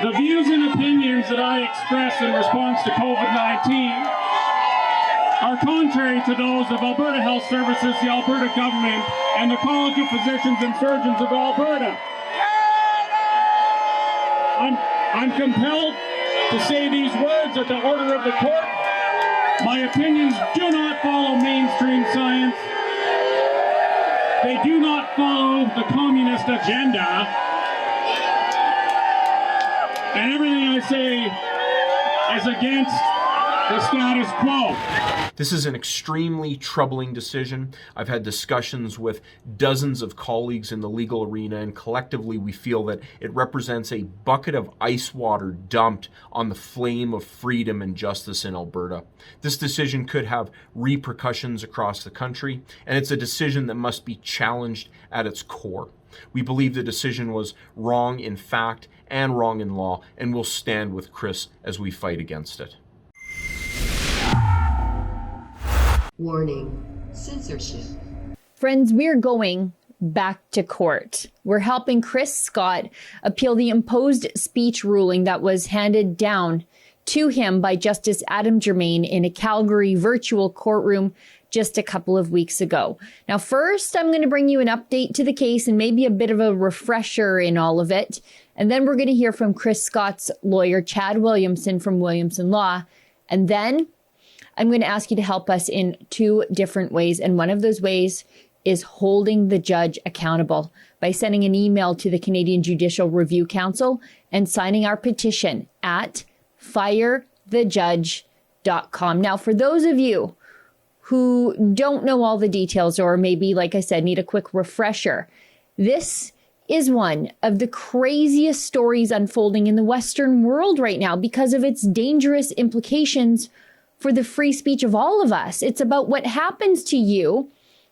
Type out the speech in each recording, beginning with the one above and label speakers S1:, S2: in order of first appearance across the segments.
S1: The views and opinions that I express in response to COVID-19 are contrary to those of Alberta Health Services, the Alberta government, and the College of Physicians and Surgeons of Alberta. I'm compelled to say these words at the order of the court. My opinions do not follow mainstream science. They do not follow the communist agenda. And everything I say is against the status quo.
S2: This is an extremely troubling decision. I've had discussions with dozens of colleagues in the legal arena, and collectively we feel that it represents a bucket of ice water dumped on the flame of freedom and justice in Alberta. This decision could have repercussions across the country, and it's a decision that must be challenged at its core. We believe the decision was wrong in fact and wrong in law, and we'll stand with Chris as we fight against it.
S3: Warning, censorship.
S4: Friends, we're going back to court. We're helping Chris Scott appeal the imposed speech ruling that was handed down to him by Justice Adam Germain in a Calgary virtual courtroom just a couple of weeks ago. Now, first, I'm going to bring you an update to the case and maybe a bit of a refresher in all of it. And then we're going to hear from Chris Scott's lawyer, Chad Williamson from Williamson Law. And then I'm going to ask you to help us in two different ways. And one of those ways is holding the judge accountable by sending an email to the Canadian Judicial Review Council and signing our petition at firethejudge.com. Now, for those of you who don't know all the details, or maybe, like I said, need a quick refresher, this is one of the craziest stories unfolding in the Western world right now because of its dangerous implications for the free speech of all of us. It's about what happens to you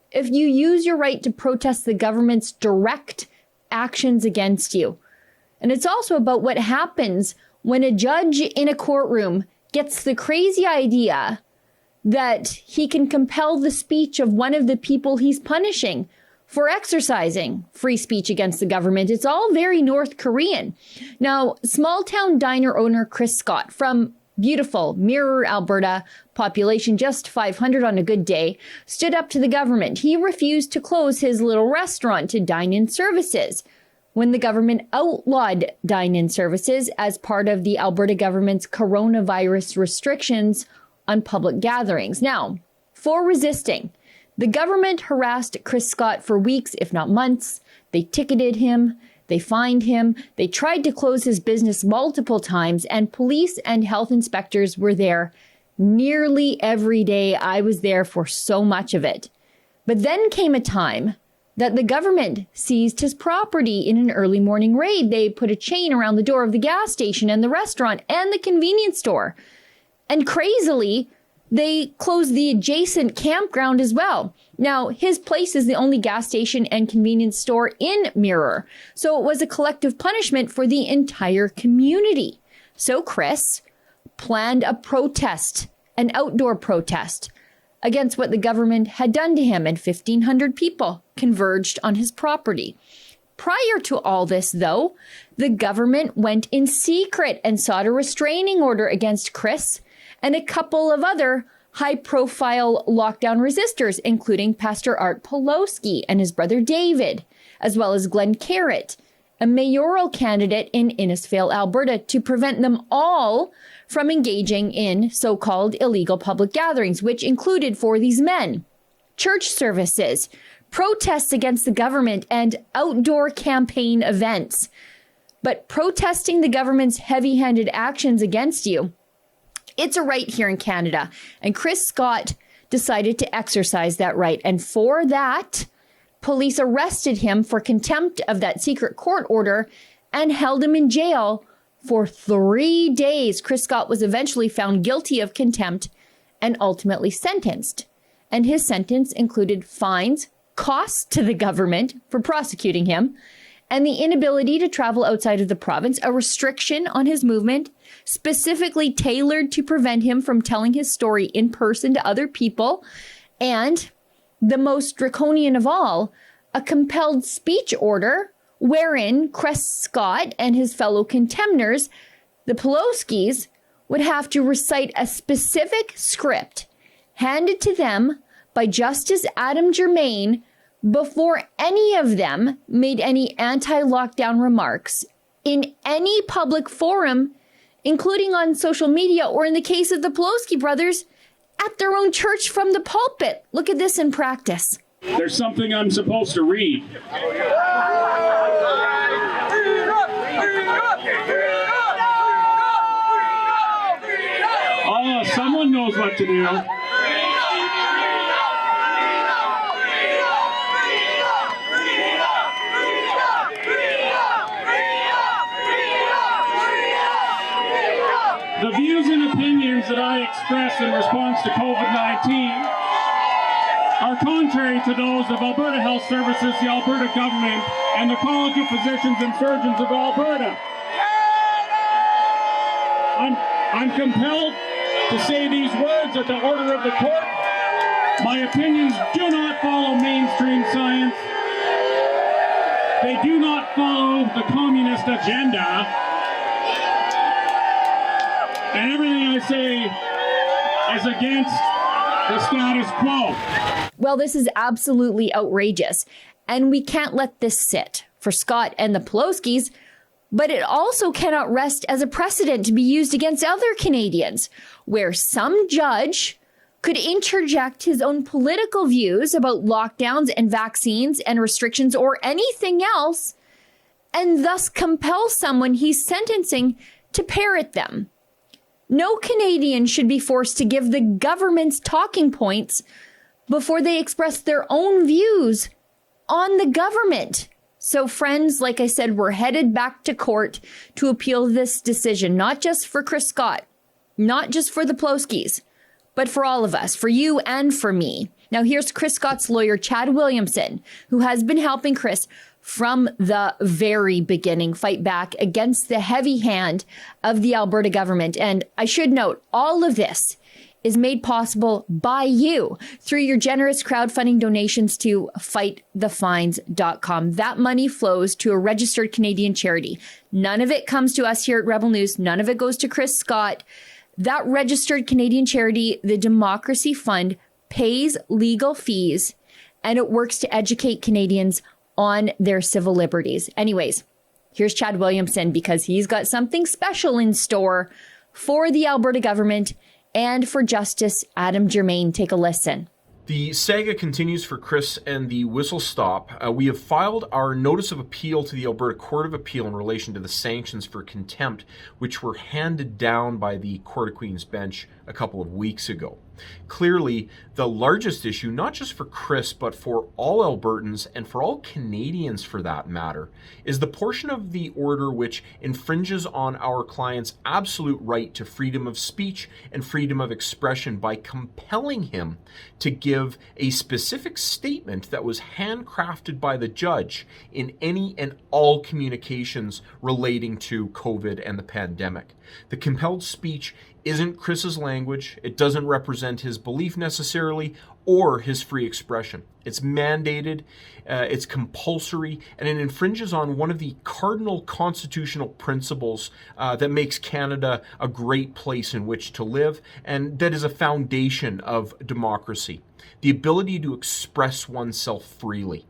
S4: if you use your right to protest the government's direct actions against you. And it's also about what happens when a judge in a courtroom gets the crazy idea that he can compel the speech of one of the people he's punishing for exercising free speech against the government. It's all very North Korean. Now, small town diner owner Chris Scott from beautiful Mirror, Alberta, population just 500 on a good day, stood up to the government. He refused to close his little restaurant to dine-in services when the government outlawed dine-in services as part of the Alberta government's coronavirus restrictions on public gatherings. Now, for resisting, the government harassed Chris Scott for weeks, if not months. They ticketed him. They fined him. They tried to close his business multiple times, and police and health inspectors were there nearly every day. I was there for so much of it. But then came a time that the government seized his property in an early morning raid. They put a chain around the door of the gas station and the restaurant and the convenience store. And crazily, they closed the adjacent campground as well. Now, his place is the only gas station and convenience store in Mirror. So it was a collective punishment for the entire community. So Chris planned a protest, an outdoor protest, against what the government had done to him, and 1,500 people converged on his property. Prior to all this, though, the government went in secret and sought a restraining order against Chris and a couple of other high-profile lockdown resistors, including Pastor Art Pawlowski and his brother David, as well as Glenn Carrott, a mayoral candidate in Innisfail, Alberta, to prevent them all from engaging in so-called illegal public gatherings, which included, for these men, church services, protests against the government, and outdoor campaign events. But protesting the government's heavy-handed actions against you, it's a right here in Canada. And Chris Scott decided to exercise that right. And for that, police arrested him for contempt of that secret court order and held him in jail for 3 days. Chris Scott was eventually found guilty of contempt and ultimately sentenced. And his sentence included fines, costs to the government for prosecuting him, and the inability to travel outside of the province, a restriction on his movement, specifically tailored to prevent him from telling his story in person to other people, and the most draconian of all, a compelled speech order wherein Chris Scott and his fellow contemners, the Peloskis, would have to recite a specific script handed to them by Justice Adam Germain before any of them made any anti-lockdown remarks in any public forum, including on social media or, in the case of the Pelosi brothers, at their own church from the pulpit. Look at this in practice.
S1: There's something I'm supposed to read. Oh, someone knows what to do. The views and opinions that I express in response to COVID-19 are contrary to those of Alberta Health Services, the Alberta government, and the College of Physicians and Surgeons of Alberta. I'm compelled to say these words at the order of the court. My opinions do not follow mainstream science. They do not follow the communist agenda. And everything I say is against the status quo.
S4: Well, this is absolutely outrageous, and we can't let this sit for Scott and the Peloskis, but it also cannot rest as a precedent to be used against other Canadians, where some judge could interject his own political views about lockdowns and vaccines and restrictions or anything else, and thus compel someone he's sentencing to parrot them. No Canadian should be forced to give the government's talking points before they express their own views on the government. So friends, like I said, we're headed back to court to appeal this decision, not just for Chris Scott, not just for the Peloskis, but for all of us, for you and for me. Now here's Chris Scott's lawyer, Chad Williamson, who has been helping Chris from the very beginning fight back against the heavy hand of the Alberta government. And I should note, all of this is made possible by you through your generous crowdfunding donations to fightthefines.com. That money flows to a registered Canadian charity. None of it comes to us here at Rebel News. None of it goes to Chris Scott. That registered Canadian charity, the Democracy Fund, pays legal fees, and it works to educate Canadians on their civil liberties. Anyways, here's Chad Williamson, because he's got something special in store for the Alberta government and for Justice Adam Germain. Take a listen.
S2: The saga continues for Chris and the whistle stop. We have filed our notice of appeal to the Alberta Court of Appeal in relation to the sanctions for contempt, which were handed down by the Court of Queen's Bench a couple of weeks ago. Clearly, the largest issue, not just for Chris, but for all Albertans and for all Canadians for that matter, is the portion of the order which infringes on our client's absolute right to freedom of speech and freedom of expression by compelling him to give a specific statement that was handcrafted by the judge in any and all communications relating to COVID and the pandemic. The compelled speech isn't Chris's language. It doesn't represent his belief necessarily or his free expression. It's mandated, it's compulsory, and it infringes on one of the cardinal constitutional principles that makes Canada a great place in which to live, and that is a foundation of democracy. The ability to express oneself freely.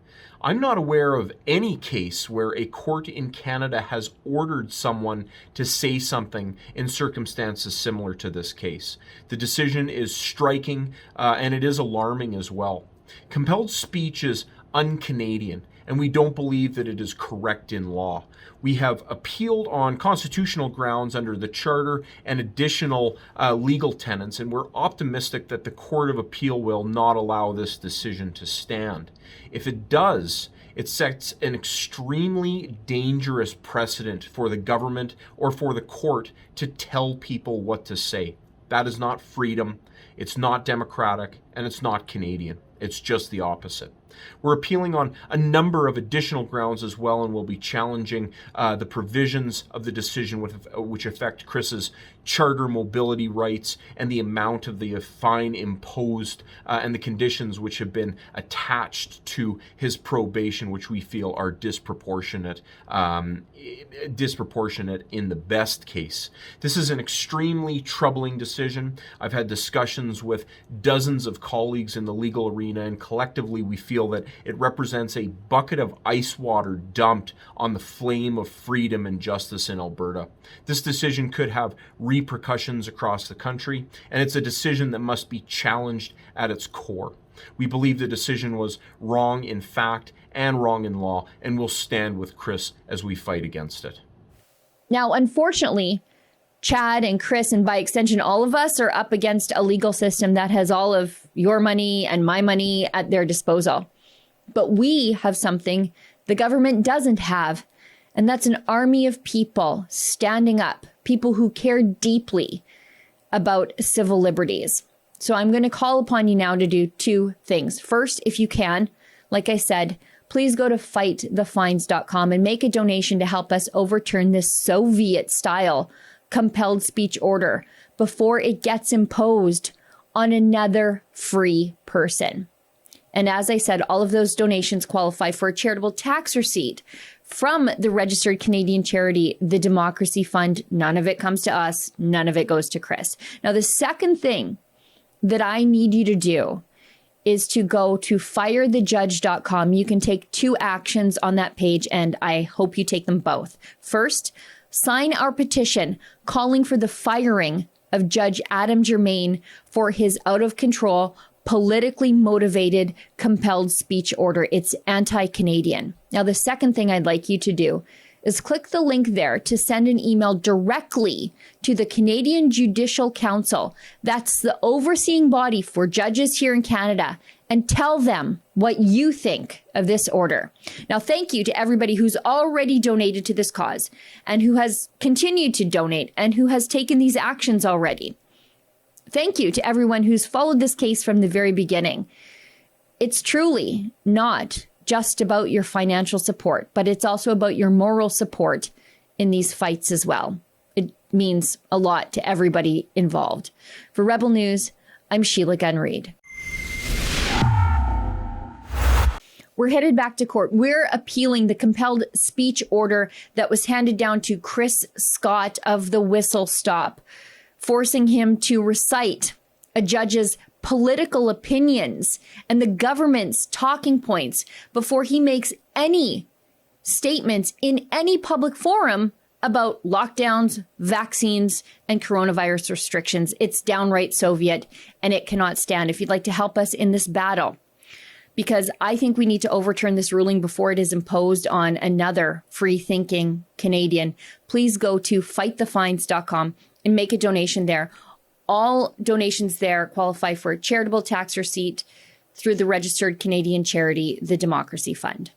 S2: I'm not aware of any case where a court in Canada has ordered someone to say something in circumstances similar to this case. The decision is striking, and it is alarming as well. Compelled speech is un-Canadian, and we don't believe that it is correct in law. We have appealed on constitutional grounds under the Charter and additional legal tenets, and we're optimistic that the Court of Appeal will not allow this decision to stand. If it does, it sets an extremely dangerous precedent for the government or for the court to tell people what to say. That is not freedom, it's not democratic, and it's not Canadian. It's just the opposite. We're appealing on a number of additional grounds as well, and we'll be challenging the provisions of the decision which affect Chris's charter mobility rights and the amount of the fine imposed and the conditions which have been attached to his probation, which we feel are disproportionate in the best case. This is an extremely troubling decision. I've had discussions with dozens of colleagues in the legal arena, and collectively we feel that it represents a bucket of ice water dumped on the flame of freedom and justice in Alberta. This decision could have repercussions across the country, and it's a decision that must be challenged at its core. We believe the decision was wrong in fact and wrong in law, and we'll stand with Chris as we fight against it.
S4: Now, unfortunately, Chad and Chris, and by extension, all of us, are up against a legal system that has all of your money and my money at their disposal. But we have something the government doesn't have, and that's an army of people standing up, people who care deeply about civil liberties. So I'm going to call upon you now to do two things. First, if you can, like I said, please go to fightthefines.com and make a donation to help us overturn this Soviet-style compelled speech order before it gets imposed on another free person. And as I said, all of those donations qualify for a charitable tax receipt from the registered Canadian charity, the Democracy Fund. None of it comes to us. None of it goes to Chris. Now, the second thing that I need you to do is to go to firethejudge.com. You can take two actions on that page, and I hope you take them both. First, sign our petition calling for the firing of Judge Adam Germain for his out-of-control, politically motivated, compelled speech order. It's anti-Canadian. Now, the second thing I'd like you to do is click the link there to send an email directly to the Canadian Judicial Council. That's the overseeing body for judges here in Canada, and tell them what you think of this order. Now, thank you to everybody who's already donated to this cause and who has continued to donate and who has taken these actions already. Thank you to everyone who's followed this case from the very beginning. It's truly not just about your financial support, but it's also about your moral support in these fights as well. It means a lot to everybody involved. For Rebel News, I'm Sheila Gunn-Reid. We're headed back to court. We're appealing the compelled speech order that was handed down to Chris Scott of the Whistle Stop, forcing him to recite a judge's political opinions and the government's talking points before he makes any statements in any public forum about lockdowns, vaccines, and coronavirus restrictions. It's downright Soviet, and it cannot stand. If you'd like to help us in this battle, because I think we need to overturn this ruling before it is imposed on another free-thinking Canadian, please go to fightthefines.com and make a donation there. All donations there qualify for a charitable tax receipt through the registered Canadian charity, the Democracy Fund.